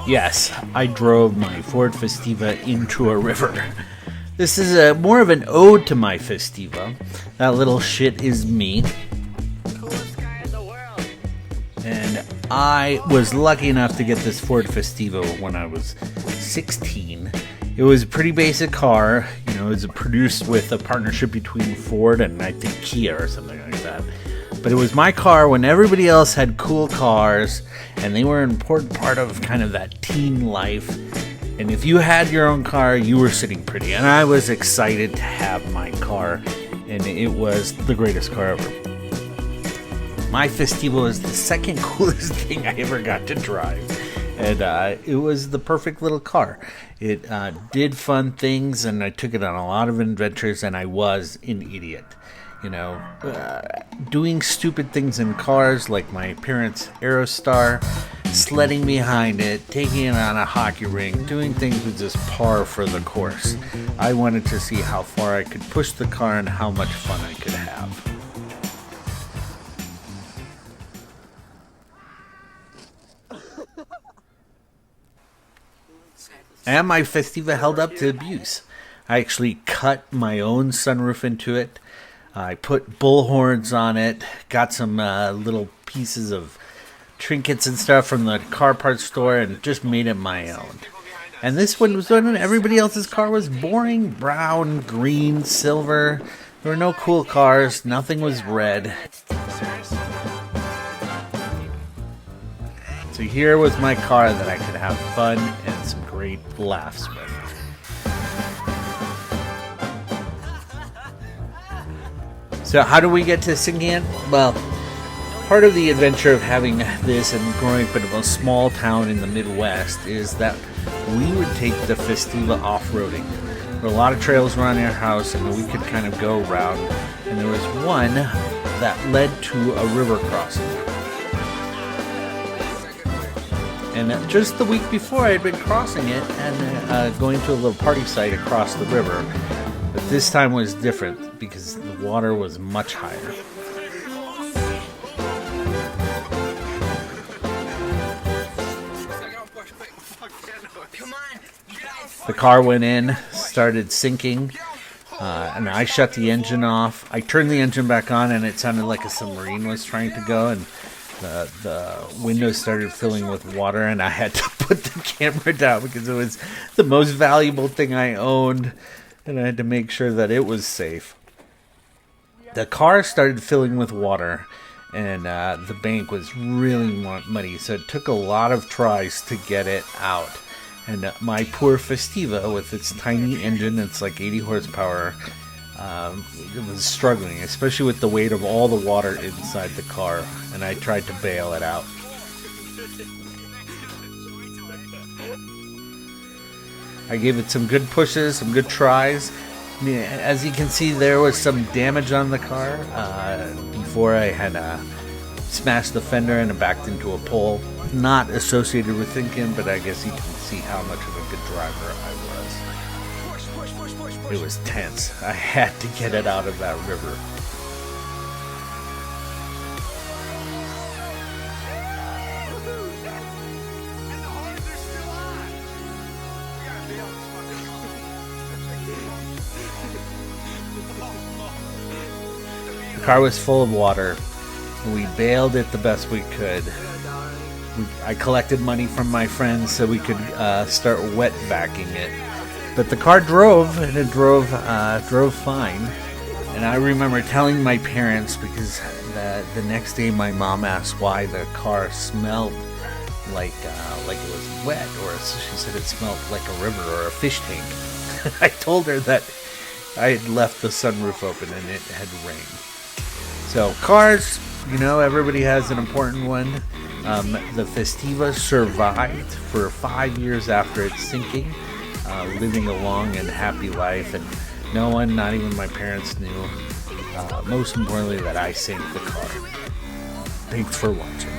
Yes, I drove my Ford Festiva into a river. This is more of an ode to my Festiva. That little shit is me. Coolest guy in the world. And I was lucky enough to get this Ford Festiva when I was 16. It was a pretty basic car. You know, it was produced with a partnership between Ford and I think Kia or something like that. But it was my car when everybody else had cool cars, and they were an important part of kind of that teen life. And if you had your own car, you were sitting pretty. And I was excited to have my car, and it was the greatest car ever. My Festiva was the second coolest thing I ever got to drive. And it was the perfect little car. It did fun things, and I took it on a lot of adventures, and I was an idiot. You know, doing stupid things in cars like my parents' Aerostar, sledding behind it, taking it on a hockey rink, doing things with just par for the course. I wanted to see how far I could push the car and how much fun I could have. And my Festiva held up to abuse. I actually cut my own sunroof into it. I put bull horns on it, got some little pieces of trinkets and stuff from the car parts store, and just made it my own. And this one was when everybody else's car was boring brown, green, silver. There were no cool cars. Nothing was red. So here was my car that I could have fun and some great laughs with. So how do we get to singing it? Well, part of the adventure of having this and growing up in a small town in the Midwest is that we would take the Festiva off-roading. There were a lot of trails around our house, and we could kind of go around. And there was one that led to a river crossing. And just the week before, I had been crossing it and going to a little party site across the river. But this time was different because the water was much higher. The car went in, started sinking, and I shut the engine off. I turned the engine back on, and it sounded like a submarine was trying to go, and the windows started filling with water, and I had to put the camera down because it was the most valuable thing I owned. And I had to make sure that it was safe. The car started filling with water, and the bank was really muddy, so it took a lot of tries to get it out. And my poor Festiva, with its tiny engine, it's like 80 horsepower, it was struggling, especially with the weight of all the water inside the car, and I tried to bail it out. I gave it some good pushes, some good tries. As you can see, there was some damage on the car before I had smashed the fender and backed into a pole. Not associated with thinking, but I guess you can see how much of a good driver I was. It was tense. I had to get it out of that river. The car was full of water, and we bailed it the best we could. I collected money from my friends so we could start wet vacuuming it. But the car drove, and it drove fine. And I remember telling my parents, because the next day my mom asked why the car smelled like it was wet, or she said it smelled like a river or a fish tank. I told her that I had left the sunroof open and it had rained. So cars, you know, everybody has an important one. The Festiva survived for 5 years after its sinking, living a long and happy life, and no one, not even my parents, knew, most importantly, that I sank the car. Thanks for watching.